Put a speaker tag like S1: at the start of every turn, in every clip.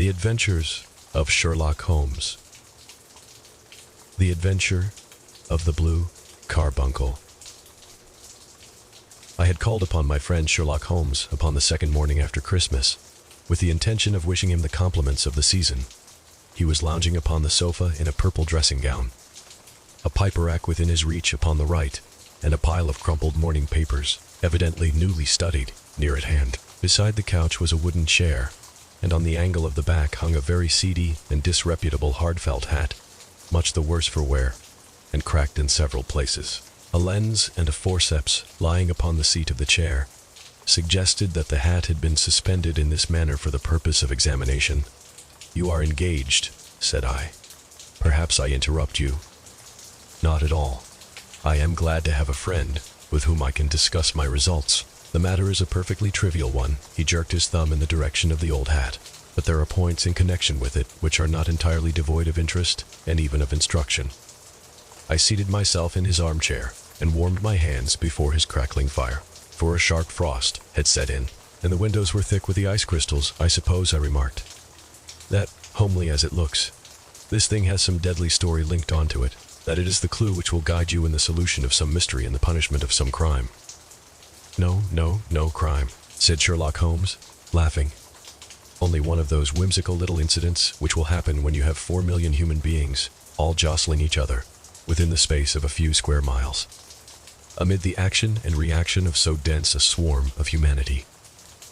S1: The Adventures of Sherlock Holmes. The Adventure of the Blue Carbuncle. I had called upon my friend Sherlock Holmes upon the second morning after Christmas, with the intention of wishing him the compliments of the season. He was lounging upon the sofa in a purple dressing gown, a pipe rack within his reach upon the right, and a pile of crumpled morning papers, evidently newly studied, near at hand. Beside the couch was a wooden chair, and on the angle of the back hung a very seedy and disreputable hard felt hat, much the worse for wear, and cracked in several places. A lens and a forceps lying upon the seat of the chair suggested that the hat had been suspended in this manner for the purpose of examination. "You are engaged," said I. "Perhaps I interrupt you." "Not at all. I am glad to have a friend with whom I can discuss my results. The matter is a perfectly trivial one." He jerked his thumb in the direction of the old hat. "But there are points in connection with it which are not entirely devoid of interest and even of instruction." I seated myself in his armchair and warmed my hands before his crackling fire. For a sharp frost had set in, and the windows were thick with the ice crystals. "I suppose," I remarked, "that, homely as it looks, this thing has some deadly story linked onto it, that it is the clue which will guide you in the solution of some mystery and the punishment of some crime." No crime," said Sherlock Holmes, laughing. "Only one of those whimsical little incidents which will happen when you have 4 million human beings, all jostling each other, within the space of a few square miles. Amid the action and reaction of so dense a swarm of humanity,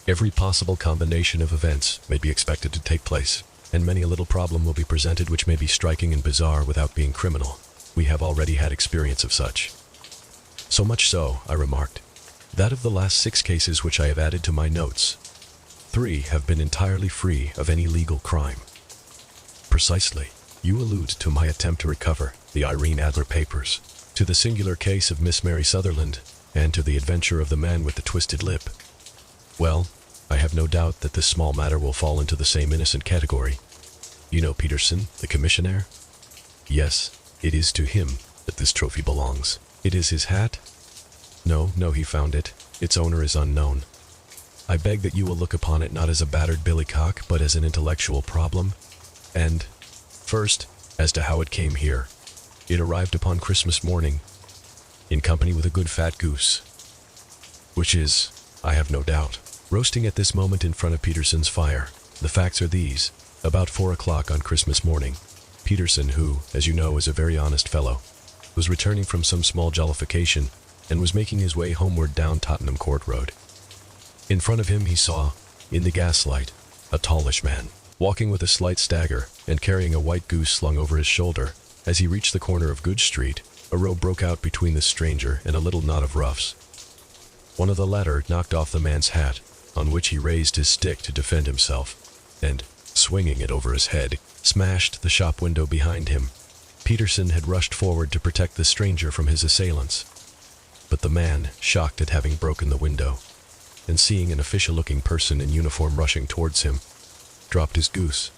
S1: every possible combination of events may be expected to take place, and many a little problem will be presented which may be striking and bizarre without being criminal. We have already had experience of such." "So much so," I remarked, "that of the last 6 cases which I have added to my notes, 3 have been entirely free of any legal crime." "Precisely. You allude to my attempt to recover the Irene Adler papers, to the singular case of Miss Mary Sutherland, and to the adventure of the man with the twisted lip. Well, I have no doubt that this small matter will fall into the same innocent category. You know Peterson, the commissionaire? Yes, it is to him that this trophy belongs." "It is his hat?" No, he found it. Its owner is unknown. I beg that you will look upon it not as a battered billycock, but as an intellectual problem. And, first, as to how it came here. It arrived upon Christmas morning, in company with a good fat goose, which is, I have no doubt, roasting at this moment in front of Peterson's fire. The facts are these. About 4 o'clock on Christmas morning, Peterson, who, as you know, is a very honest fellow, was returning from some small jollification and was making his way homeward down Tottenham Court Road. In front of him he saw, in the gaslight, a tallish man, walking with a slight stagger and carrying a white goose slung over his shoulder. As he reached the corner of Good Street, a row broke out between the stranger and a little knot of roughs. One of the latter knocked off the man's hat, on which he raised his stick to defend himself, and, swinging it over his head, smashed the shop window behind him. Peterson had rushed forward to protect the stranger from his assailants. But the man, shocked at having broken the window, and seeing an official-looking person in uniform rushing towards him, dropped his goose,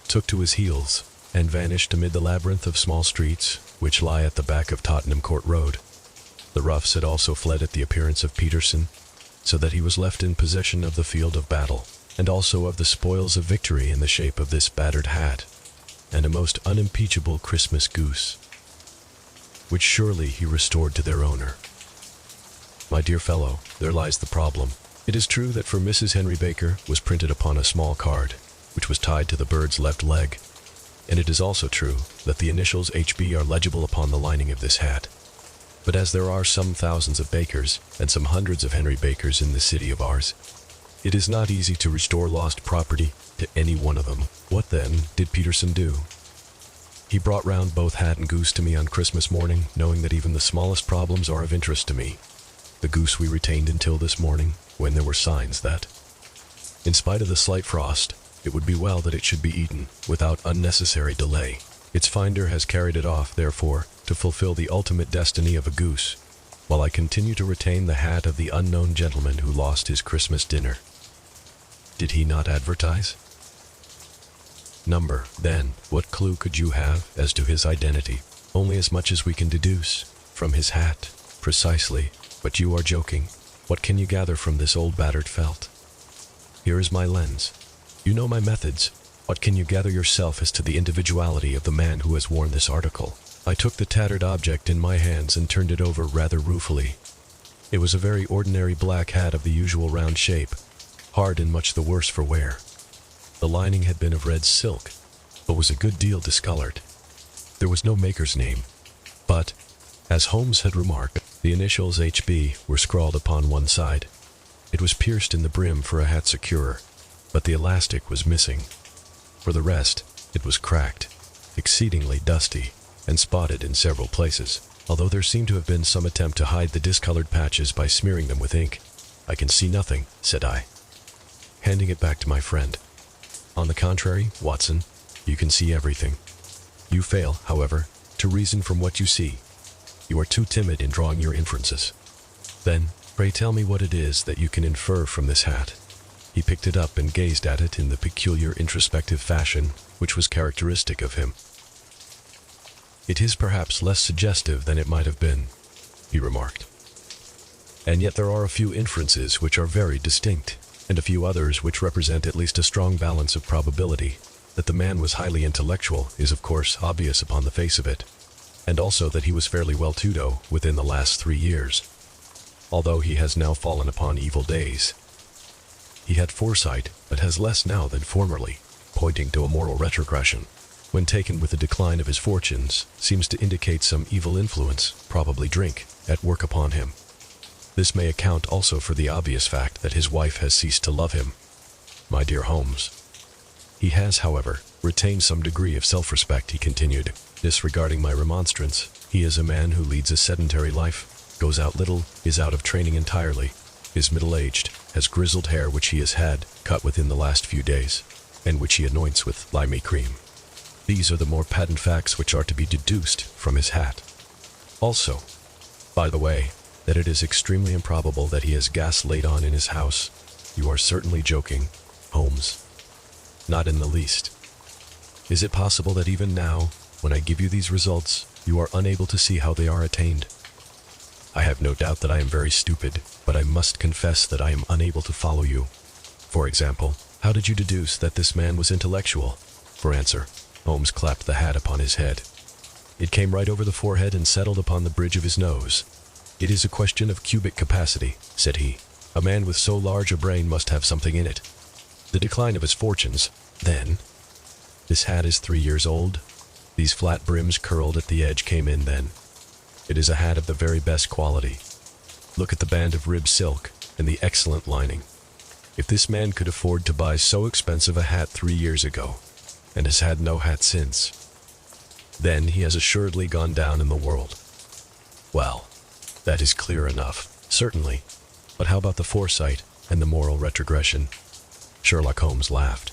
S1: took to his heels, and vanished amid the labyrinth of small streets which lie at the back of Tottenham Court Road. The roughs had also fled at the appearance of Peterson, so that he was left in possession of the field of battle, and also of the spoils of victory in the shape of this battered hat, and a most unimpeachable Christmas goose, which surely he restored to their owner. My dear fellow, there lies the problem. It is true that for Mrs. Henry Baker was printed upon a small card, which was tied to the bird's left leg, and it is also true that the initials HB are legible upon the lining of this hat. But as there are some thousands of Bakers and some hundreds of Henry Bakers in this city of ours, it is not easy to restore lost property to any one of them. What then did Peterson do? He brought round both hat and goose to me on Christmas morning, knowing that even the smallest problems are of interest to me. The goose we retained until this morning, when there were signs that, in spite of the slight frost, it would be well that it should be eaten without unnecessary delay. Its finder has carried it off, therefore, to fulfill the ultimate destiny of a goose, while I continue to retain the hat of the unknown gentleman who lost his Christmas dinner. Did he not advertise? Then, what clue could you have as to his identity? Only as much as we can deduce from his hat. Precisely, but you are joking. What can you gather from this old battered felt? Here is my lens. You know my methods. What can you gather yourself as to the individuality of the man who has worn this article? I took the tattered object in my hands and turned it over rather ruefully. It was a very ordinary black hat of the usual round shape, hard and much the worse for wear. The lining had been of red silk, but was a good deal discolored. There was no maker's name, but, as Holmes had remarked, the initials HB were scrawled upon one side. It was pierced in the brim for a hat securer, but the elastic was missing. For the rest, it was cracked, exceedingly dusty, and spotted in several places, although there seemed to have been some attempt to hide the discolored patches by smearing them with ink. "I can see nothing," said I, handing it back to my friend. "On the contrary, Watson, you can see everything. You fail, however, to reason from what you see. You are too timid in drawing your inferences. Then, pray tell me what it is that you can infer from this hat." He picked it up and gazed at it in the peculiar introspective fashion which was characteristic of him. "It is perhaps less suggestive than it might have been," he remarked. "And yet there are a few inferences which are very distinct, and a few others which represent at least a strong balance of probability. That the man was highly intellectual is of course obvious upon the face of it, and also that he was fairly well-to-do within the last 3 years, although he has now fallen upon evil days. He had foresight, but has less now than formerly, pointing to a moral retrogression. When taken with the decline of his fortunes, seems to indicate some evil influence, probably drink, at work upon him. This may account also for the obvious fact that his wife has ceased to love him. My dear Holmes. He has, however, retained some degree of self-respect," he continued, disregarding my remonstrance. "He is a man who leads a sedentary life, goes out little, is out of training entirely, is middle-aged, has grizzled hair which he has had cut within the last few days, and which he anoints with limey cream. These are the more patent facts which are to be deduced from his hat. Also, by the way, that it is extremely improbable that he has gas laid on in his house. You are certainly joking, Holmes." "Not in the least. Is it possible that even now, when I give you these results, you are unable to see how they are attained?" "I have no doubt that I am very stupid, but I must confess that I am unable to follow you. For example, how did you deduce that this man was intellectual?" For answer, Holmes clapped the hat upon his head. It came right over the forehead and settled upon the bridge of his nose. "It is a question of cubic capacity," said he. "A man with so large a brain must have something in it. The decline of his fortunes, then. This hat is 3 years old. These flat brims curled at the edge came in then. It is a hat of the very best quality. Look at the band of rib silk and the excellent lining. If this man could afford to buy so expensive a hat 3 years ago, and has had no hat since, then he has assuredly gone down in the world. Well, that is clear enough, certainly. But how about the foresight and the moral retrogression?" Sherlock Holmes laughed.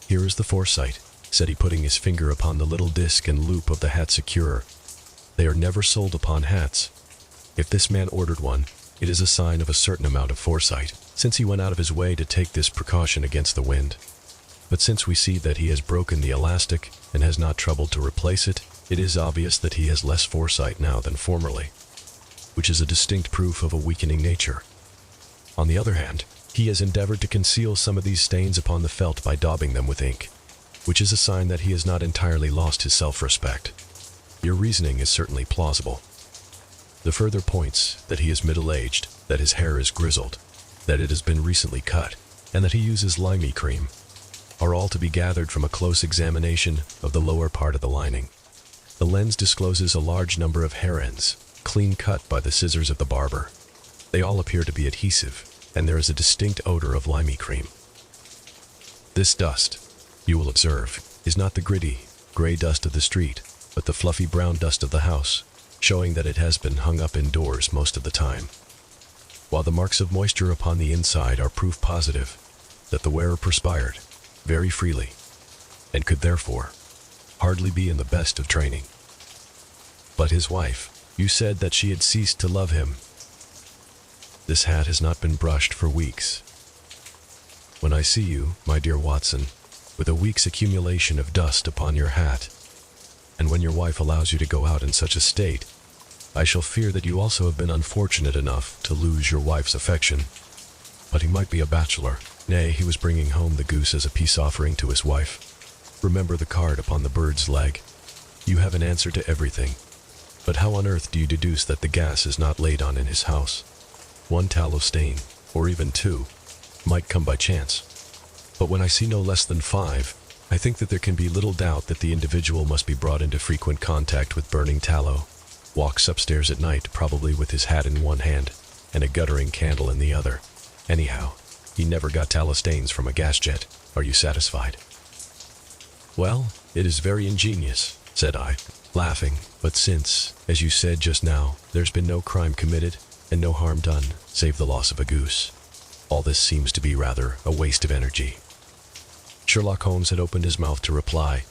S1: "Here is the foresight," said he, putting his finger upon the little disc and loop of the hat securer. "They are never sold upon hats. If this man ordered one, it is a sign of a certain amount of foresight, since he went out of his way to take this precaution against the wind. But since we see that he has broken the elastic and has not troubled to replace it, it is obvious that he has less foresight now than formerly, which is a distinct proof of a weakening nature. On the other hand, he has endeavored to conceal some of these stains upon the felt by daubing them with ink, which is a sign that he has not entirely lost his self-respect. Your reasoning is certainly plausible. The further points that he is middle-aged, that his hair is grizzled, that it has been recently cut, and that he uses limey cream, are all to be gathered from a close examination of the lower part of the lining. The lens discloses a large number of hair ends, clean cut by the scissors of the barber. They all appear to be adhesive, and there is a distinct odor of limey cream. This dust, you will observe, is not the gritty, gray dust of the street, but the fluffy brown dust of the house, showing that it has been hung up indoors most of the time. While the marks of moisture upon the inside are proof positive that the wearer perspired very freely, and could therefore hardly be in the best of training. But his wife, you said that she had ceased to love him. This hat has not been brushed for weeks. When I see you, my dear Watson, with a week's accumulation of dust upon your hat, and when your wife allows you to go out in such a state, I shall fear that you also have been unfortunate enough to lose your wife's affection. But he might be a bachelor. Nay, he was bringing home the goose as a peace offering to his wife. Remember the card upon the bird's leg. You have an answer to everything. But how on earth do you deduce that the gas is not laid on in his house? One tallow stain, or even two, might come by chance. But when I see no less than 5, I think that there can be little doubt that the individual must be brought into frequent contact with burning tallow, walks upstairs at night probably with his hat in one hand and a guttering candle in the other. Anyhow, he never got tallow stains from a gas jet. Are you satisfied? Well, it is very ingenious, said I, laughing, but since, as you said just now, there's been no crime committed and no harm done, save the loss of a goose, all this seems to be rather a waste of energy. Sherlock Holmes had opened his mouth to reply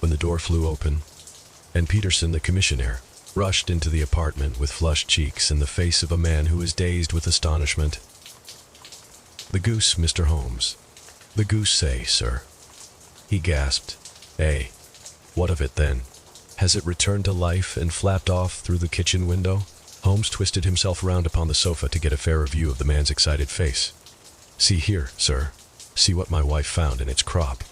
S1: when the door flew open, and Peterson, the commissionaire, rushed into the apartment with flushed cheeks and the face of a man who was dazed with astonishment. "The goose, Mr. Holmes. The goose say, sir," he gasped. "Eh? What of it then? Has it returned to life and flapped off through the kitchen window?" Holmes twisted himself round upon the sofa to get a fairer view of the man's excited face. "See here, sir. See what my wife found in its crop."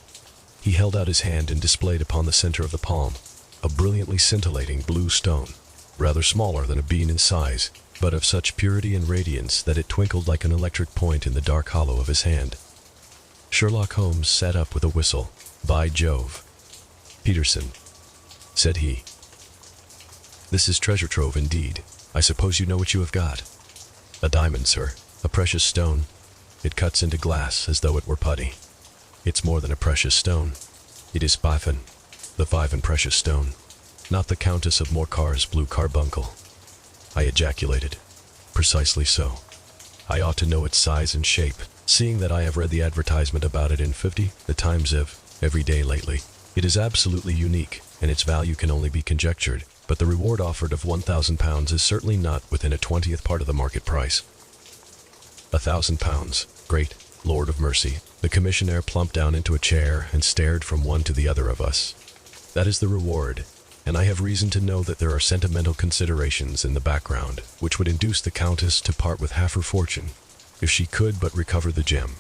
S1: He held out his hand and displayed upon the center of the palm a brilliantly scintillating blue stone, rather smaller than a bean in size, but of such purity and radiance that it twinkled like an electric point in the dark hollow of his hand. Sherlock Holmes sat up with a whistle. "By Jove, Peterson," said he, "this is treasure trove indeed. I suppose you know what you have got." "A diamond, sir. A precious stone. It cuts into glass as though it were putty. It's more than a precious stone. It is Python, the Python precious stone, not the Countess of Morcar's blue carbuncle." I ejaculated. "Precisely so. I ought to know its size and shape, seeing that I have read the advertisement about it in 50 the Times of every day lately. It is absolutely unique, and its value can only be conjectured, but the reward offered of £1,000 is certainly not within a 20th part of the market price." £1,000. Great Lord of mercy. The commissionaire plumped down into a chair and stared from one to the other of us. "That is the reward, and I have reason to know that there are sentimental considerations in the background which would induce the Countess to part with half her fortune, if she could but recover the gem.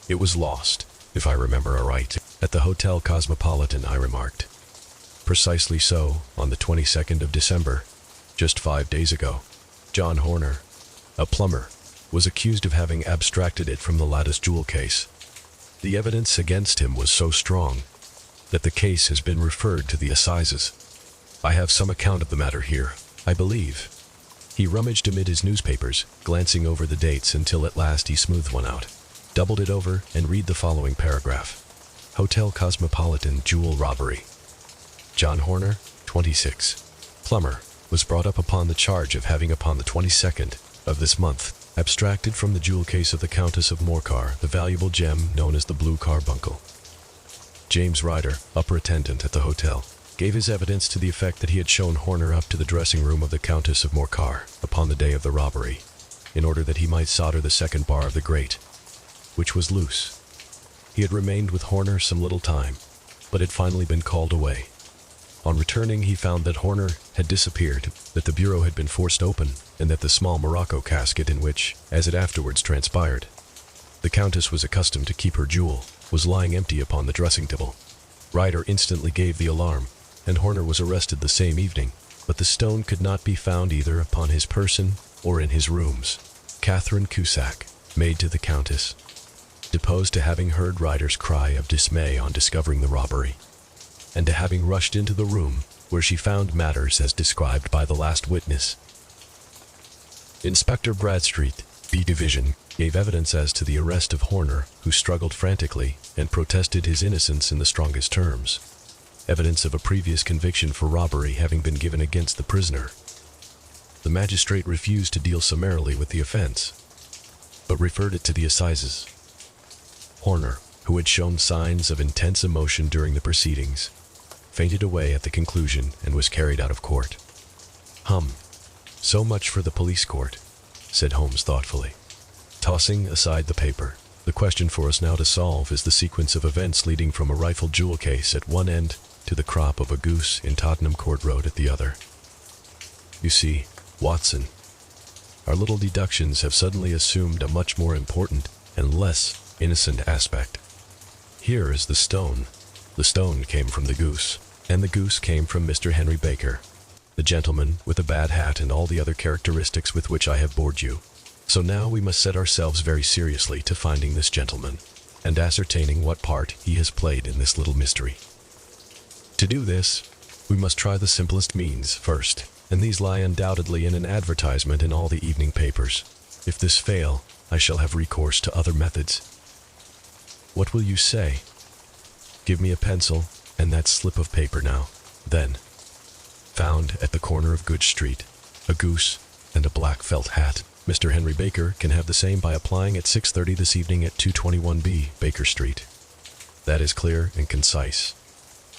S1: It was lost, if I remember aright, at the Hotel Cosmopolitan," I remarked. "Precisely so, on the 22nd of December, just 5 days ago. John Horner, a plumber, was accused of having abstracted it from the lattice jewel case. The evidence against him was so strong that the case has been referred to the assizes. I have some account of the matter here, I believe." He rummaged amid his newspapers, glancing over the dates until at last he smoothed one out, doubled it over, and read the following paragraph. "Hotel Cosmopolitan jewel robbery. John Horner, 26, plumber, was brought up upon the charge of having upon the 22nd of this month abstracted from the jewel case of the Countess of Morcar the valuable gem known as the blue carbuncle. James Ryder, upper attendant at the hotel, gave his evidence to the effect that he had shown Horner up to the dressing room of the Countess of Morcar upon the day of the robbery, in order that he might solder the second bar of the grate, which was loose. He had remained with Horner some little time, but had finally been called away. On returning, he found that Horner had disappeared, that the bureau had been forced open, and that the small morocco casket in which, as it afterwards transpired, the Countess was accustomed to keep her jewel, was lying empty upon the dressing table. Ryder instantly gave the alarm, and Horner was arrested the same evening, but the stone could not be found either upon his person or in his rooms. Catherine Cusack, maid to the Countess, deposed to having heard Ryder's cry of dismay on discovering the robbery, and to having rushed into the room where she found matters as described by the last witness. Inspector Bradstreet, B Division, gave evidence as to the arrest of Horner, who struggled frantically and protested his innocence in the strongest terms. Evidence of a previous conviction for robbery having been given against the prisoner. The magistrate refused to deal summarily with the offense, but referred it to the assizes. Horner, who had shown signs of intense emotion during the proceedings, fainted away at the conclusion and was carried out of court. So much for the police court," said Holmes thoughtfully, tossing aside the paper. "The question for us now to solve is the sequence of events leading from a rifled jewel case at one end to the crop of a goose in Tottenham Court Road at the other. You see, Watson, our little deductions have suddenly assumed a much more important and less innocent aspect. Here is the stone, The stone came from the goose, and the goose came from Mr. Henry Baker, the gentleman with the bad hat and all the other characteristics with which I have bored you. So now we must set ourselves very seriously to finding this gentleman, and ascertaining what part he has played in this little mystery. To do this, we must try the simplest means first, and these lie undoubtedly in an advertisement in all the evening papers. If this fail, I shall have recourse to other methods. What will you say? Give me a pencil and that slip of paper now. Then, found at the corner of Good Street, a goose and a black felt hat. Mr. Henry Baker can have the same by applying at 6:30 this evening at 221B Baker Street. That is clear and concise.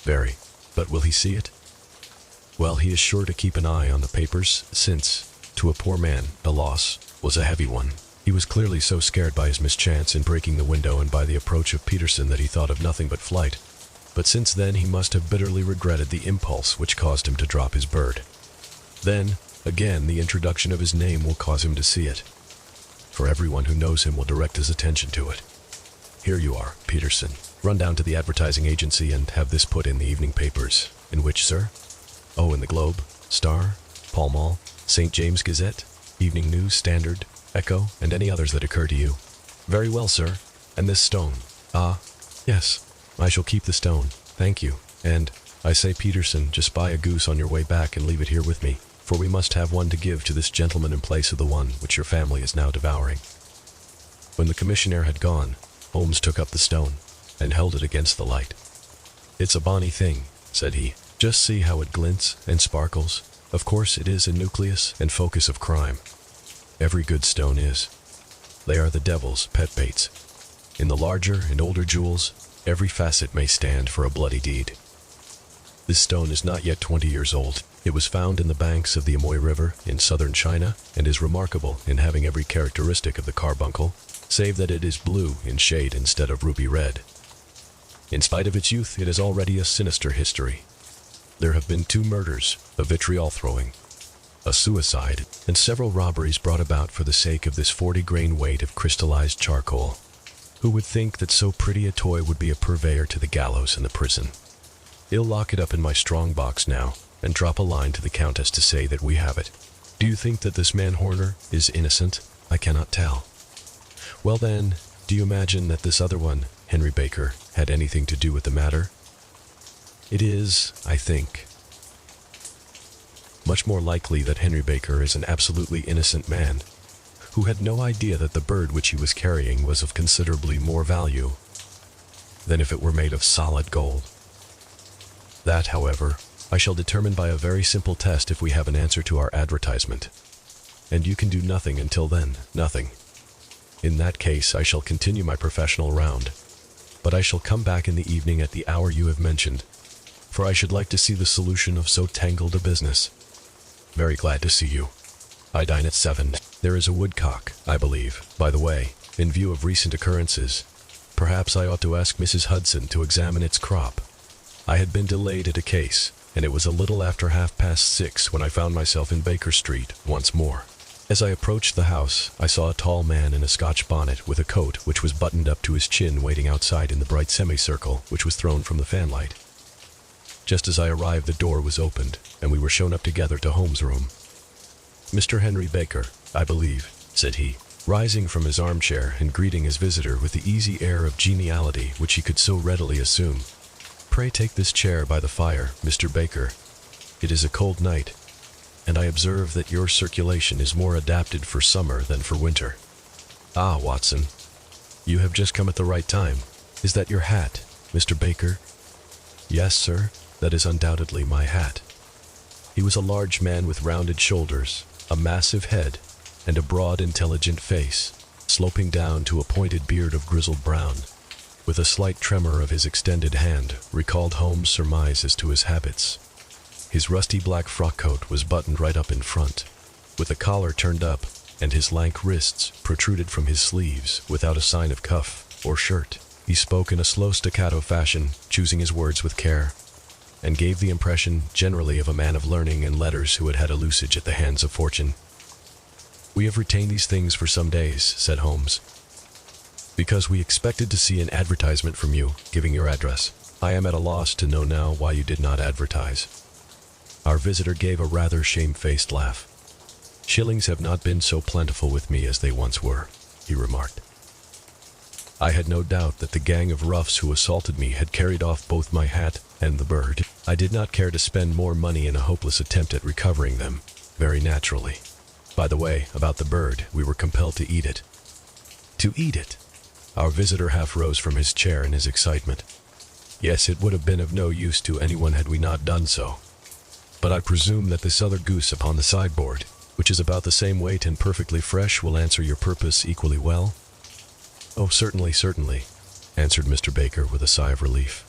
S1: Very. But will he see it? Well, he is sure to keep an eye on the papers, since, to a poor man, the loss was a heavy one. He was clearly so scared by his mischance in breaking the window and by the approach of Peterson that he thought of nothing but flight. But since then he must have bitterly regretted the impulse which caused him to drop his bird. Then, again, the introduction of his name will cause him to see it, for everyone who knows him will direct his attention to it. Here you are, Peterson. Run down to the advertising agency and have this put in the evening papers. In which, sir? Oh, in the Globe, Star, Pall Mall, St. James Gazette, Evening News, Standard, Echo, and any others that occur to you. Very well, sir. And this stone? Ah, yes. I shall keep the stone. Thank you. And, I say, Peterson, just buy a goose on your way back and leave it here with me, for we must have one to give to this gentleman in place of the one which your family is now devouring. When the commissionaire had gone, Holmes took up the stone and held it against the light. It's a bonny thing, said he. Just see how it glints and sparkles. Of course it is a nucleus and focus of crime. Every good stone is. They are the devil's pet baits. In the larger and older jewels, every facet may stand for a bloody deed. This stone is not yet 20 years old. It was found in the banks of the Amoy River in southern China and is remarkable in having every characteristic of the carbuncle, save that it is blue in shade instead of ruby red. In spite of its youth, it is already a sinister history. There have been 2 murders, a vitriol throwing, a suicide, and several robberies brought about for the sake of this 40-grain weight of crystallized charcoal. Who would think that so pretty a toy would be a purveyor to the gallows and the prison? I'll lock it up in my strong box now, and drop a line to the Countess to say that we have it. Do you think that this man Horner is innocent? I cannot tell. Well then, do you imagine that this other one, Henry Baker, had anything to do with the matter? It is, I think, much more likely that Henry Baker is an absolutely innocent man, who had no idea that the bird which he was carrying was of considerably more value than if it were made of solid gold. That, however, I shall determine by a very simple test if we have an answer to our advertisement. And you can do nothing until then, nothing. In that case, I shall continue my professional round, but I shall come back in the evening at the hour you have mentioned, for I should like to see the solution of so tangled a business. Very glad to see you. I dine at 7. There is a woodcock, I believe. By the way, in view of recent occurrences, perhaps I ought to ask Mrs. Hudson to examine its crop. I had been delayed at a case, and it was a little after 6:30 when I found myself in Baker Street once more. As I approached the house, I saw a tall man in a Scotch bonnet with a coat which was buttoned up to his chin waiting outside in the bright semicircle which was thrown from the fanlight. Just as I arrived, the door was opened, and we were shown up together to Holmes' room. Mr. Henry Baker, I believe, said he, rising from his armchair and greeting his visitor with the easy air of geniality which he could so readily assume. Pray take this chair by the fire, Mr. Baker. It is a cold night, and I observe that your circulation is more adapted for summer than for winter. Ah, Watson, you have just come at the right time. Is that your hat, Mr. Baker? Yes, sir, that is undoubtedly my hat. He was a large man with rounded shoulders, a massive head, and a broad, intelligent face, sloping down to a pointed beard of grizzled brown. With a slight tremor of his extended hand, recalled Holmes' surmise as to his habits. His rusty black frock coat was buttoned right up in front, with a collar turned up, and his lank wrists protruded from his sleeves without a sign of cuff or shirt. He spoke in a slow staccato fashion, choosing his words with care, and gave the impression generally of a man of learning and letters who had had a lucid at the hands of fortune. We have retained these things for some days, said Holmes, because we expected to see an advertisement from you, giving your address. I am at a loss to know now why you did not advertise." Our visitor gave a rather shamefaced laugh. "Shillings have not been so plentiful with me as they once were," he remarked. I had no doubt that the gang of roughs who assaulted me had carried off both my hat and the bird. I did not care to spend more money in a hopeless attempt at recovering them, very naturally. By the way, about the bird, we were compelled to eat it. To eat it? Our visitor half rose from his chair in his excitement. Yes, it would have been of no use to anyone had we not done so. But I presume that this other goose upon the sideboard, which is about the same weight and perfectly fresh, will answer your purpose equally well? "Oh, certainly, certainly," answered Mr. Baker with a sigh of relief.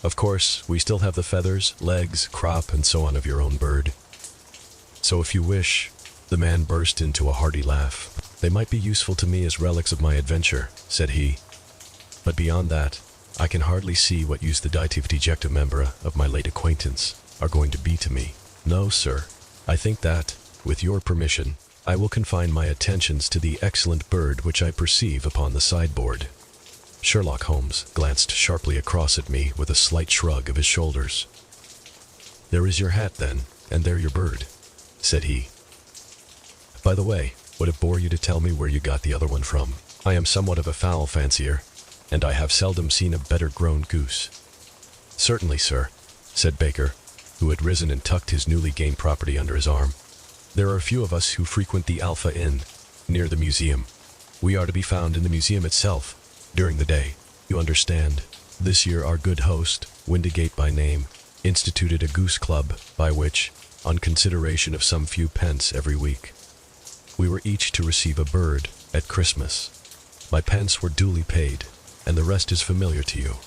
S1: "Of course, we still have the feathers, legs, crop, and so on of your own bird. So if you wish," the man burst into a hearty laugh, "they might be useful to me as relics of my adventure," said he. "But beyond that, I can hardly see what use the dative dejecta membra of my late acquaintance are going to be to me. No, sir, I think that, with your permission, I will confine my attentions to the excellent bird which I perceive upon the sideboard." Sherlock Holmes glanced sharply across at me with a slight shrug of his shoulders. "There is your hat, then, and there your bird," said he. "By the way, would it bore you to tell me where you got the other one from? I am somewhat of a fowl fancier, and I have seldom seen a better grown goose." "Certainly, sir," said Baker, who had risen and tucked his newly gained property under his arm. "There are a few of us who frequent the Alpha Inn, near the museum. We are to be found in the museum itself, during the day. You understand, this year our good host, Windigate by name, instituted a goose club, by which, on consideration of some few pence every week, we were each to receive a bird at Christmas. My pence were duly paid, and the rest is familiar to you.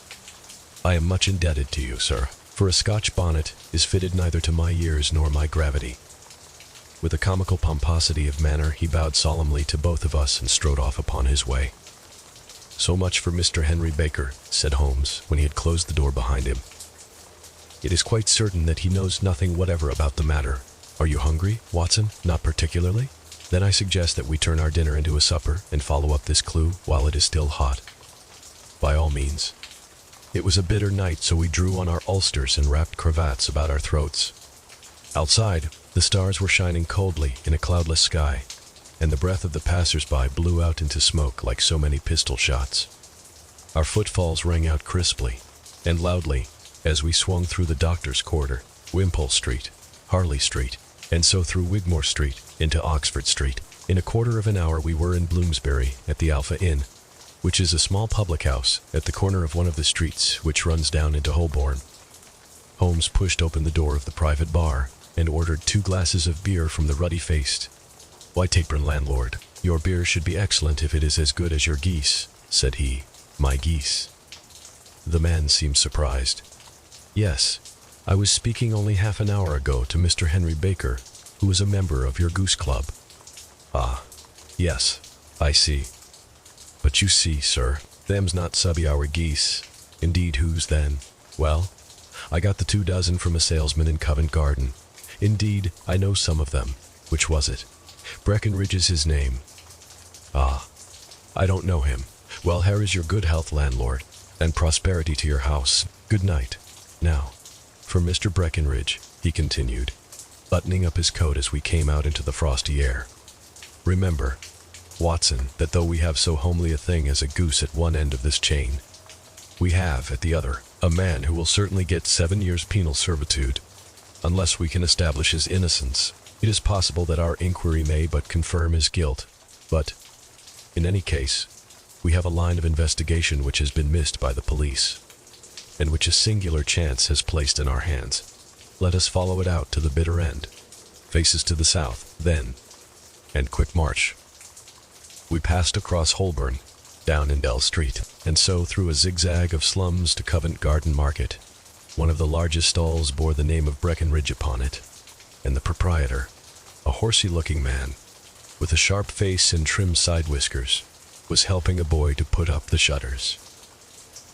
S1: I am much indebted to you, sir, for a Scotch bonnet is fitted neither to my years nor my gravity." With a comical pomposity of manner, he bowed solemnly to both of us and strode off upon his way. "So much for Mr. Henry Baker," said Holmes, when he had closed the door behind him. "It is quite certain that he knows nothing whatever about the matter. Are you hungry, Watson? Not particularly? Then I suggest that we turn our dinner into a supper and follow up this clue while it is still hot." "By all means." It was a bitter night, so we drew on our ulsters and wrapped cravats about our throats. Outside, the stars were shining coldly in a cloudless sky, and the breath of the passers-by blew out into smoke like so many pistol shots. Our footfalls rang out crisply and loudly as we swung through the Doctor's Quarter, Wimpole Street, Harley Street, and so through Wigmore Street into Oxford Street. In a quarter of an hour we were in Bloomsbury at the Alpha Inn, which is a small public house at the corner of one of the streets which runs down into Holborn. Holmes pushed open the door of the private bar and ordered 2 glasses of beer from the ruddy-faced, white-apron landlord. "Your beer should be excellent if it is as good as your geese," said he. "My geese?" The man seemed surprised. "Yes, I was speaking only half an hour ago to Mr. Henry Baker, who is a member of your goose club." "Ah, yes, I see. But you see, sir, them's not subby our geese." "Indeed, whose then?" "Well, I got the 2 dozen from a salesman in Covent Garden. Indeed, I know some of them." "Which was it?" "Breckenridge is his name." "Ah, I don't know him. Well, here is your good health, landlord, and prosperity to your house. Good night. Now, for Mr. Breckenridge," he continued, buttoning up his coat as we came out into the frosty air. "Remember, Watson, that though we have so homely a thing as a goose at one end of this chain, we have, at the other, a man who will certainly get 7 years penal servitude, unless we can establish his innocence. It is possible that our inquiry may but confirm his guilt, but, in any case, we have a line of investigation which has been missed by the police, and which a singular chance has placed in our hands. Let us follow it out to the bitter end. Faces to the south, then, and quick march." We passed across Holborn, down Indell Street, and so through a zigzag of slums to Covent Garden Market. One of the largest stalls bore the name of Breckenridge upon it, and the proprietor, a horsey-looking man, with a sharp face and trim side whiskers, was helping a boy to put up the shutters.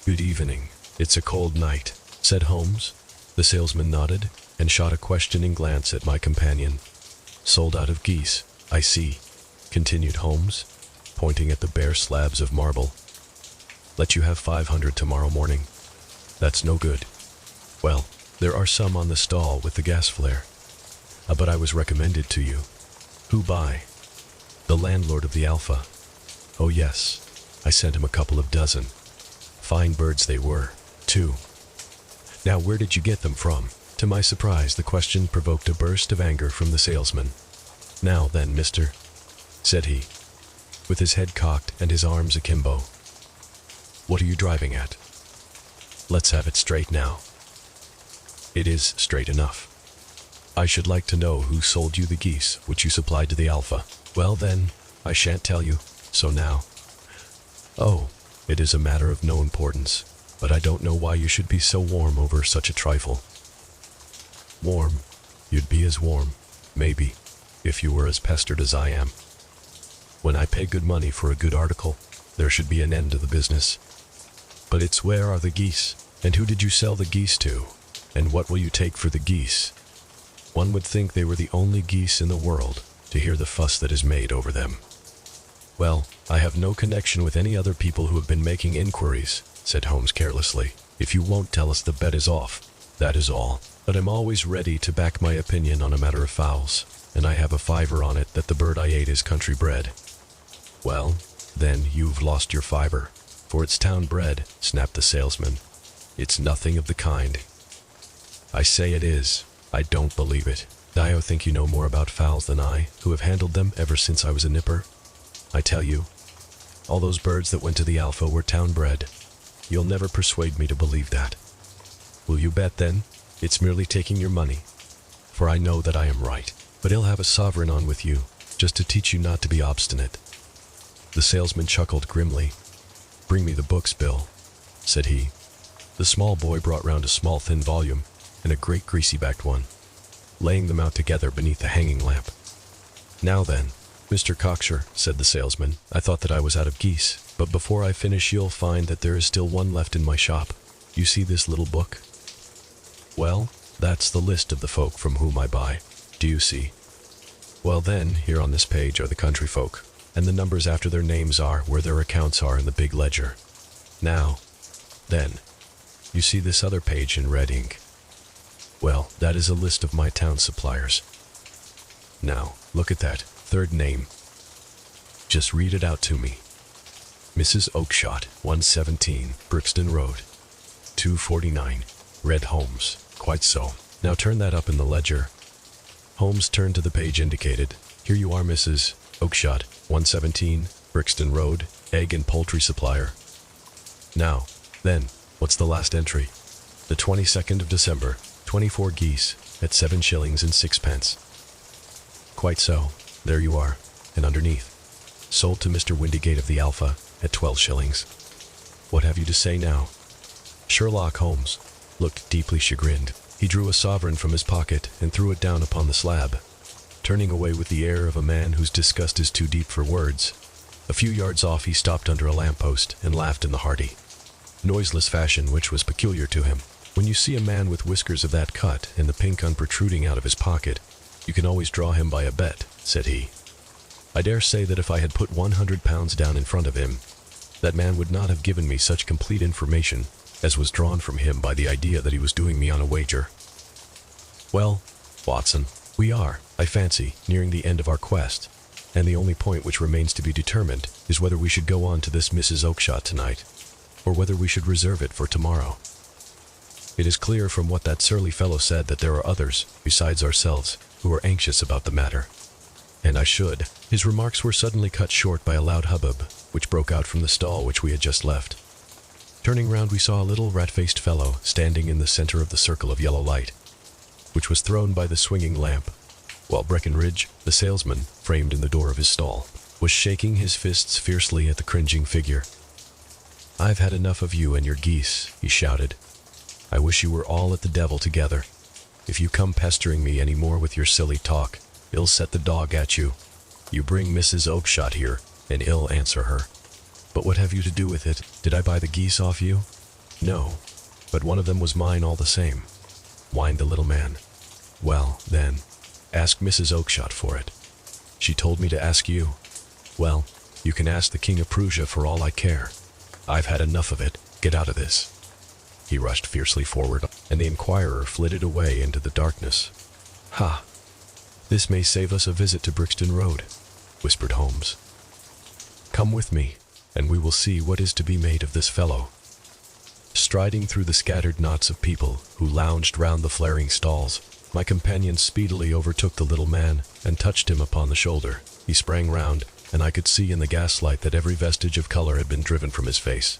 S1: "Good evening. It's a cold night," said Holmes. The salesman nodded and shot a questioning glance at my companion. "Sold out of geese, I see," continued Holmes, pointing at the bare slabs of marble. "Let you have 500 tomorrow morning." That's no good. Well, there are some on the stall with the gas flare. But I was recommended to you. Who by? The landlord of the Alpha. Oh yes, I sent him a couple of dozen. Fine birds they were, too. Now where did you get them from? To my surprise, the question provoked a burst of anger from the salesman. Now then, mister, said he, with his head cocked and his arms akimbo. What are you driving at? Let's have it straight now. It is straight enough. I should like to know who sold you the geese which you supplied to the Alpha. Well then, I shan't tell you, so now. Oh, it is a matter of no importance, but I don't know why you should be so warm over such a trifle. Warm? You'd be as warm, maybe, if you were as pestered as I am. When I pay good money for a good article, there should be an end to the business. But it's where are the geese, and who did you sell the geese to, and what will you take for the geese? One would think they were the only geese in the world, to hear the fuss that is made over them. Well, I have no connection with any other people who have been making inquiries, said Holmes carelessly. If you won't tell us, the bet is off, that is all. But I'm always ready to back my opinion on a matter of fowls, and I have a fiver on it that the bird I ate is country bred. Well, then you've lost your fiver, for it's town bred, snapped the salesman. It's nothing of the kind. I say it is. I don't believe it. Dio, think you know more about fowls than I, who have handled them ever since I was a nipper? I tell you, all those birds that went to the Alpha were town bred. You'll never persuade me to believe that. Will you bet then? It's merely taking your money, for I know that I am right. But he'll have a sovereign on with you, just to teach you not to be obstinate. The salesman chuckled grimly. Bring me the books, Bill, said he. The small boy brought round a small thin volume, and a great greasy-backed one, laying them out together beneath the hanging lamp. Now then, Mr. Cocksure, said the salesman, I thought that I was out of geese, but before I finish you'll find that there is still one left in my shop. You see this little book? Well, that's the list of the folk from whom I buy. Do you see? Well then, here on this page are the country folk, and the numbers after their names are where their accounts are in the big ledger. Now, then, you see this other page in red ink? Well, that is a list of my town suppliers. Now, look at that third name. Just read it out to me. Mrs. Oakshott, 117, Brixton Road. 249, Red Holmes. Quite so. Now turn that up in the ledger. Holmes turned to the page indicated. Here you are, Mrs. Oakshott, 117, Brixton Road, egg and poultry supplier. Now, then, what's the last entry? The 22nd of December, 24 geese, at 7 shillings and 6 pence. Quite so. There you are. And underneath, sold to Mr. Windigate of the Alpha, at 12 shillings. What have you to say now? Sherlock Holmes looked deeply chagrined. He drew a sovereign from his pocket and threw it down upon the slab, turning away with the air of a man whose disgust is too deep for words. A few yards off he stopped under a lamppost and laughed in the hearty, noiseless fashion which was peculiar to him. When you see a man with whiskers of that cut and the pink un protruding out of his pocket, you can always draw him by a bet, said he. I dare say that if I had put £100 down in front of him, that man would not have given me such complete information as was drawn from him by the idea that he was doing me on a wager. Well, Watson, we are, I fancy, nearing the end of our quest, and the only point which remains to be determined is whether we should go on to this Mrs. Oakshott tonight, or whether we should reserve it for tomorrow. It is clear from what that surly fellow said that there are others, besides ourselves, who are anxious about the matter. And I should. His remarks were suddenly cut short by a loud hubbub, which broke out from the stall which we had just left. Turning round, we saw a little rat-faced fellow standing in the center of the circle of yellow light, which was thrown by the swinging lamp, while Breckenridge, the salesman, framed in the door of his stall, was shaking his fists fiercely at the cringing figure. I've had enough of you and your geese, he shouted. I wish you were all at the devil together. If you come pestering me any more with your silly talk, I'll set the dog at you. You bring Mrs. Oakshott here, and I'll answer her. But what have you to do with it? Did I buy the geese off you? No, but one of them was mine all the same, whined the little man. Well, then, ask Mrs. Oakshott for it. She told me to ask you. Well, you can ask the King of Prussia for all I care. I've had enough of it. Get out of this. He rushed fiercely forward, and the inquirer flitted away into the darkness. "Ha! This may save us a visit to Brixton Road," whispered Holmes. "Come with me, and we will see what is to be made of this fellow." Striding through the scattered knots of people who lounged round the flaring stalls, my companion speedily overtook the little man and touched him upon the shoulder. He sprang round, and I could see in the gaslight that every vestige of color had been driven from his face.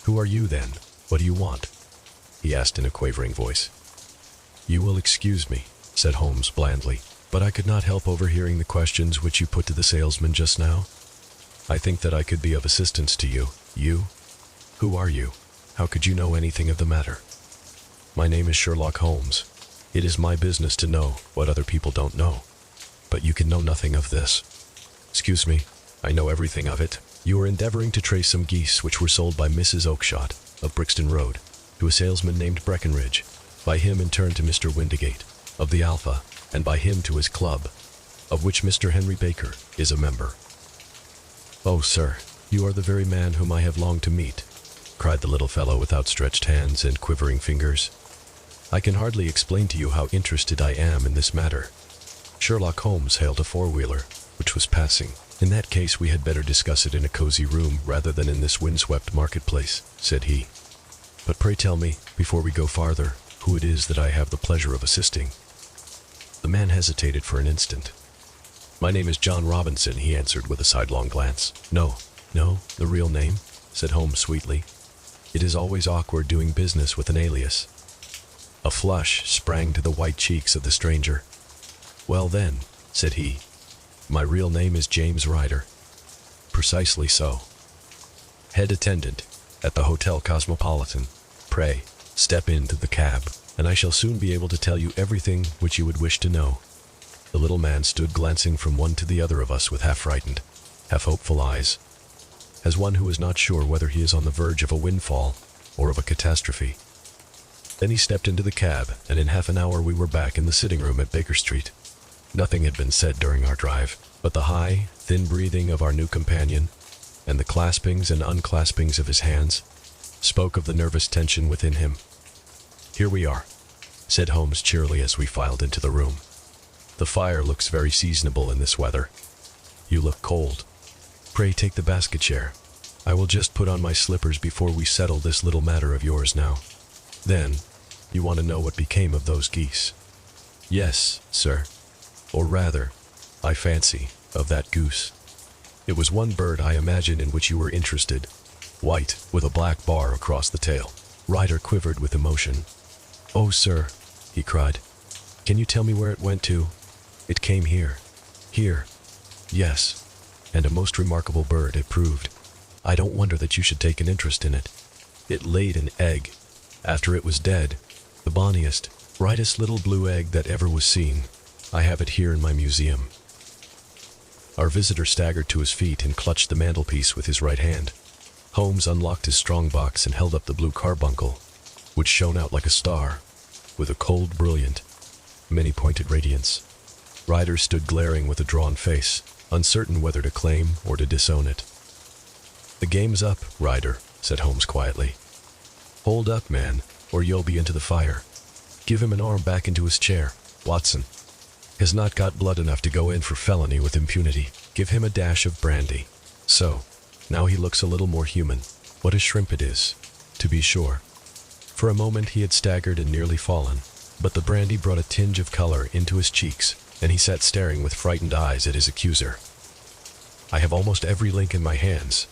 S1: "Who are you, then? What do you want?" he asked in a quavering voice. "You will excuse me," said Holmes blandly, "but I could not help overhearing the questions which you put to the salesman just now. I think that I could be of assistance to you. You? Who are you? How could you know anything of the matter?" "My name is Sherlock Holmes. It is my business to know what other people don't know. But you can know nothing of this." "Excuse me, I know everything of it. You are endeavoring to trace some geese which were sold by Mrs. Oakshott, of Brixton Road, to a salesman named Breckenridge, by him in turn to Mr. Windigate, of the Alpha, and by him to his club, of which Mr. Henry Baker is a member." "Oh, sir, you are the very man whom I have longed to meet," cried the little fellow with outstretched hands and quivering fingers. "I can hardly explain to you how interested I am in this matter." Sherlock Holmes hailed a four-wheeler, which was passing. "In that case we had better discuss it in a cozy room rather than in this windswept marketplace," said he. "But pray tell me, before we go farther, who it is that I have the pleasure of assisting." The man hesitated for an instant. "My name is John Robinson," he answered with a sidelong glance. No, the real name," said Holmes sweetly. "It is always awkward doing business with an alias." A flush sprang to the white cheeks of the stranger. "Well then," said he, "my real name is James Ryder." "Precisely so. Head attendant at the Hotel Cosmopolitan. Pray, step into the cab, and I shall soon be able to tell you everything which you would wish to know." The little man stood glancing from one to the other of us with half-frightened, half-hopeful eyes, as one who is not sure whether he is on the verge of a windfall or of a catastrophe. Then he stepped into the cab, and in half an hour we were back in the sitting room at Baker Street. Nothing had been said during our drive, but the high, thin breathing of our new companion, and the claspings and unclaspings of his hands, spoke of the nervous tension within him. "Here we are," said Holmes cheerily as we filed into the room. "The fire looks very seasonable in this weather. You look cold. Pray take the basket chair. I will just put on my slippers before we settle this little matter of yours now. Then, you want to know what became of those geese?" "Yes, sir. Or rather, I fancy, of that goose. It was one bird, I imagine, in which you were interested. White, with a black bar across the tail." Ryder quivered with emotion. "Oh, sir," he cried, "can you tell me where it went to? It came here." "Here?" "Yes, and a most remarkable bird it proved. I don't wonder that you should take an interest in it. It laid an egg. After it was dead, the bonniest, brightest little blue egg that ever was seen. I have it here in my museum." Our visitor staggered to his feet and clutched the mantelpiece with his right hand. Holmes unlocked his strong-box and held up the blue carbuncle, which shone out like a star, with a cold, brilliant, many-pointed radiance. Ryder stood glaring with a drawn face, uncertain whether to claim or to disown it. "The game's up, Ryder," said Holmes quietly. "Hold up, man, or you'll be into the fire. Give him an arm back into his chair, Watson. Has not got blood enough to go in for felony with impunity. Give him a dash of brandy. So, now he looks a little more human. What a shrimp it is, to be sure." For a moment he had staggered and nearly fallen, but the brandy brought a tinge of color into his cheeks, and he sat staring with frightened eyes at his accuser. "I have almost every link in my hands,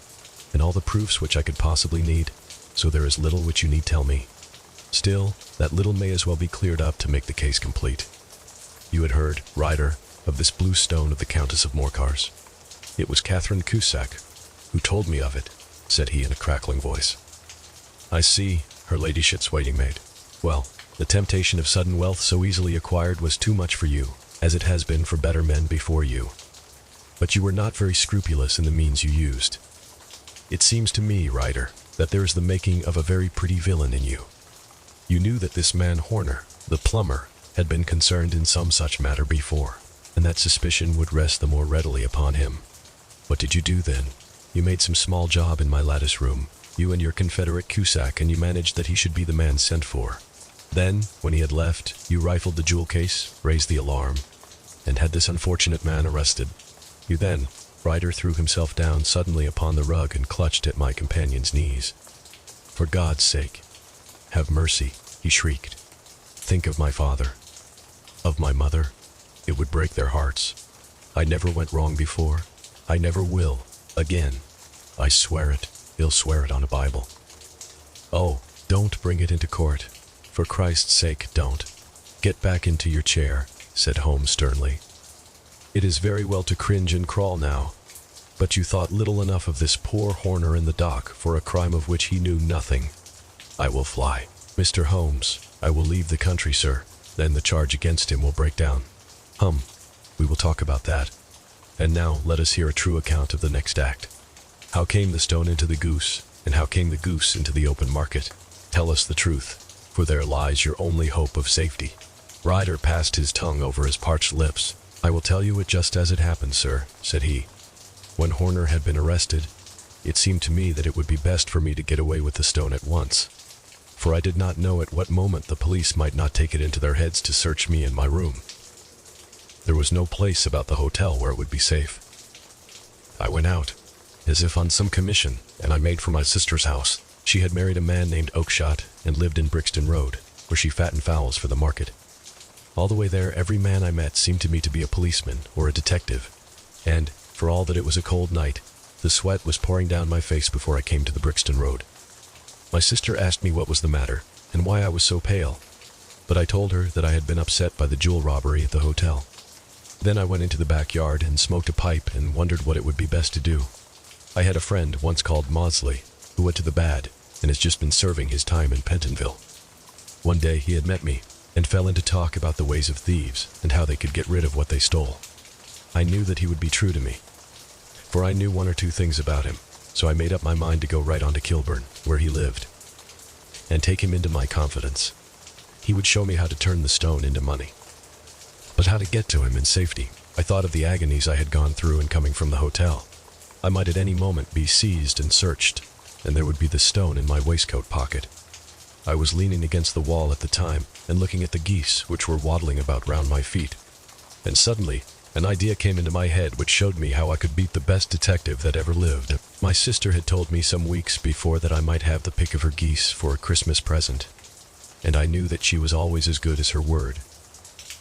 S1: and all the proofs which I could possibly need, so there is little which you need tell me. Still, that little may as well be cleared up to make the case complete. You had heard, Ryder, of this blue stone of the Countess of Morcar's. It was Catherine Cusack who told me of it," said he in a crackling voice. "I see, her ladyship's waiting maid. Well, the temptation of sudden wealth so easily acquired was too much for you, as it has been for better men before you. But you were not very scrupulous in the means you used. It seems to me, Ryder, that there is the making of a very pretty villain in you. You knew that this man Horner, the plumber, had been concerned in some such matter before, and that suspicion would rest the more readily upon him. What did you do then? You made some small job in my lattice room, you and your Confederate Cusack, and you managed that he should be the man sent for. Then, when he had left, you rifled the jewel case, raised the alarm, and had this unfortunate man arrested. You then, Ryder threw himself down suddenly upon the rug and clutched at my companion's knees. For God's sake, have mercy, he shrieked. Think of my father, of my mother. It would break their hearts. I never went wrong before. I never will, again. I swear it. He'll swear it on a Bible. Oh, don't bring it into court. For Christ's sake, don't. Get back into your chair, said Holmes sternly. It is very well to cringe and crawl now, but you thought little enough of this poor Horner in the dock for a crime of which he knew nothing. I will fly. Mr. Holmes, I will leave the country, sir. Then the charge against him will break down. We will talk about that. And now let us hear a true account of the next act. How came the stone into the goose, and how came the goose into the open market? Tell us the truth, for there lies your only hope of safety. Ryder passed his tongue over his parched lips. I will tell you it just as it happened, sir, said he. When Horner had been arrested, it seemed to me that it would be best for me to get away with the stone at once, for I did not know at what moment the police might not take it into their heads to search me in my room. There was no place about the hotel where it would be safe. I went out, as if on some commission, and I made for my sister's house. She had married a man named Oakshott and lived in Brixton Road, where she fattened fowls for the market. All the way there, every man I met seemed to me to be a policeman or a detective, and, for all that it was a cold night, the sweat was pouring down my face before I came to the Brixton Road. My sister asked me what was the matter, and why I was so pale, but I told her that I had been upset by the jewel robbery at the hotel. Then I went into the backyard and smoked a pipe and wondered what it would be best to do. I had a friend once called Maudsley, who went to the bad and has just been serving his time in Pentonville. One day he had met me and fell into talk about the ways of thieves and how they could get rid of what they stole. I knew that he would be true to me, for I knew one or two things about him, so I made up my mind to go right on to Kilburn, where he lived, and take him into my confidence. He would show me how to turn the stone into money. But how to get to him in safety? I thought of the agonies I had gone through in coming from the hotel. I might at any moment be seized and searched, and there would be the stone in my waistcoat pocket. I was leaning against the wall at the time and looking at the geese which were waddling about round my feet. And suddenly, an idea came into my head which showed me how I could beat the best detective that ever lived. My sister had told me some weeks before that I might have the pick of her geese for a Christmas present, and I knew that she was always as good as her word.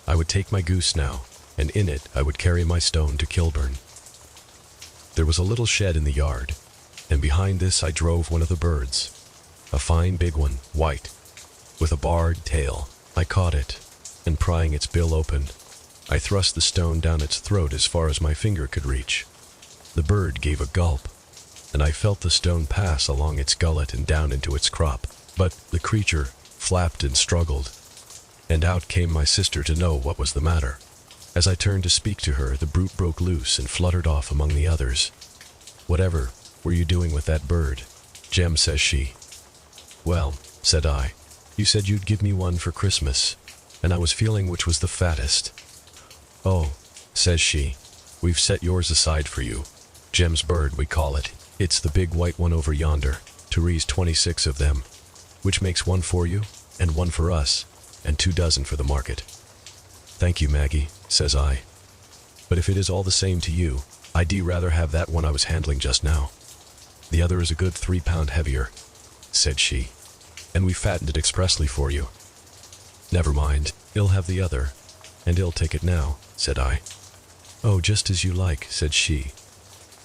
S1: I would take my goose now, and in it I would carry my stone to Kilburn. There was a little shed in the yard, and behind this I drove one of the birds, a fine big one, white, with a barred tail. I caught it, and prying its bill open, I thrust the stone down its throat as far as my finger could reach. The bird gave a gulp, and I felt the stone pass along its gullet and down into its crop. But the creature flapped and struggled, and out came my sister to know what was the matter. As I turned to speak to her, the brute broke loose and fluttered off among the others. "Whatever were you doing with that bird, Jem?" says she. "Well," said I, "you said you'd give me one for Christmas, and I was feeling which was the fattest." "Oh," says she, "we've set yours aside for you. Jem's bird, we call it. It's the big white one over yonder. To raise 26 of them, which makes one for you, and one for us, and 24 for the market." "Thank you, Maggie," says I. "But if it is all the same to you, I'd rather have that one I was handling just now. The other is a good 3 pound heavier," said she, "and we fattened it expressly for you." "Never mind, he'll have the other, and he'll take it now," said I. "Oh, just as you like," said she,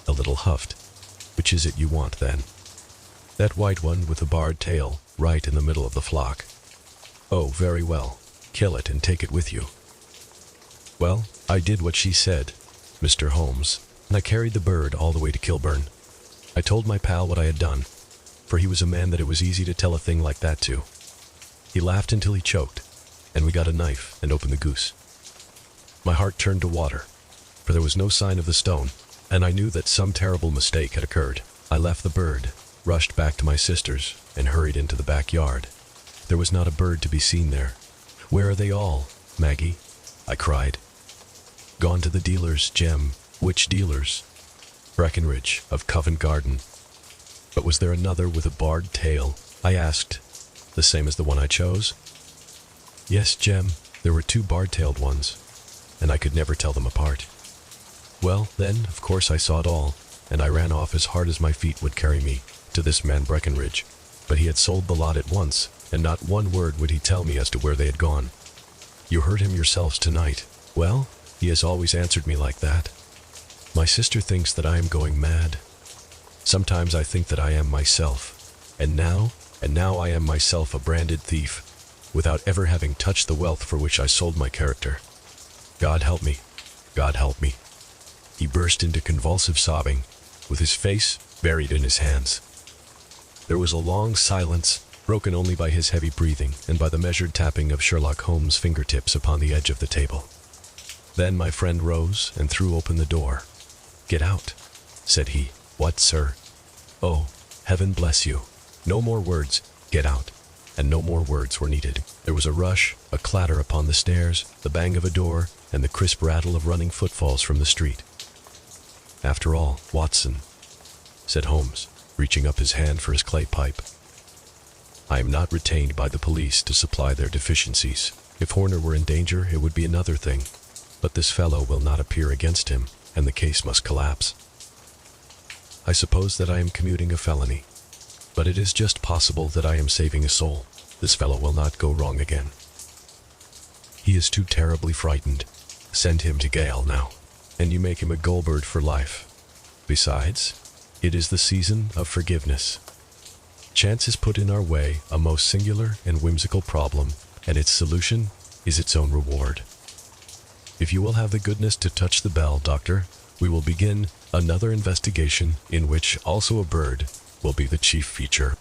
S1: a little huffed. "Which is it you want, then?" "That white one with the barred tail, right in the middle of the flock." "Oh, very well. Kill it and take it with you." Well, I did what she said, Mr. Holmes, and I carried the bird all the way to Kilburn. I told my pal what I had done, for he was a man that it was easy to tell a thing like that to. He laughed until he choked, and we got a knife and opened the goose. My heart turned to water, for there was no sign of the stone, and I knew that some terrible mistake had occurred. I left the bird, rushed back to my sister's, and hurried into the backyard. There was not a bird to be seen there. "Where are they all, Maggie?" I cried. "Gone to the dealers, Jem." "Which dealers?" "Breckenridge, of Covent Garden." But was there another with a barred tail? I asked. The same as the one I chose? Yes, Jem, there were two barred-tailed ones, and I could never tell them apart. Well, then, of course I saw it all, and I ran off as hard as my feet would carry me to this man Breckenridge. But he had sold the lot at once, and not one word would he tell me as to where they had gone. You heard him yourselves tonight. Well, he has always answered me like that. My sister thinks that I am going mad. Sometimes I think that I am myself, and now I am myself a branded thief, without ever having touched the wealth for which I sold my character. God help me, God help me. He burst into convulsive sobbing, with his face buried in his hands. There was a long silence, broken only by his heavy breathing and by the measured tapping of Sherlock Holmes' fingertips upon the edge of the table. Then my friend rose and threw open the door. "Get out," said he. "What, sir?" "Oh, heaven bless you. No more words. Get out." And no more words were needed. There was a rush, a clatter upon the stairs, the bang of a door, and the crisp rattle of running footfalls from the street. "After all, Watson," said Holmes, reaching up his hand for his clay pipe, "I am not retained by the police to supply their deficiencies. If Horner were in danger, it would be another thing. But this fellow will not appear against him, and the case must collapse. I suppose that I am commuting a felony, but it is just possible that I am saving a soul. This fellow will not go wrong again. He is too terribly frightened. Send him to gaol now, and you make him a gaol-bird for life. Besides, it is the season of forgiveness. Chance has put in our way a most singular and whimsical problem, and its solution is its own reward. If you will have the goodness to touch the bell, Doctor, we will begin another investigation in which also a bird will be the chief feature."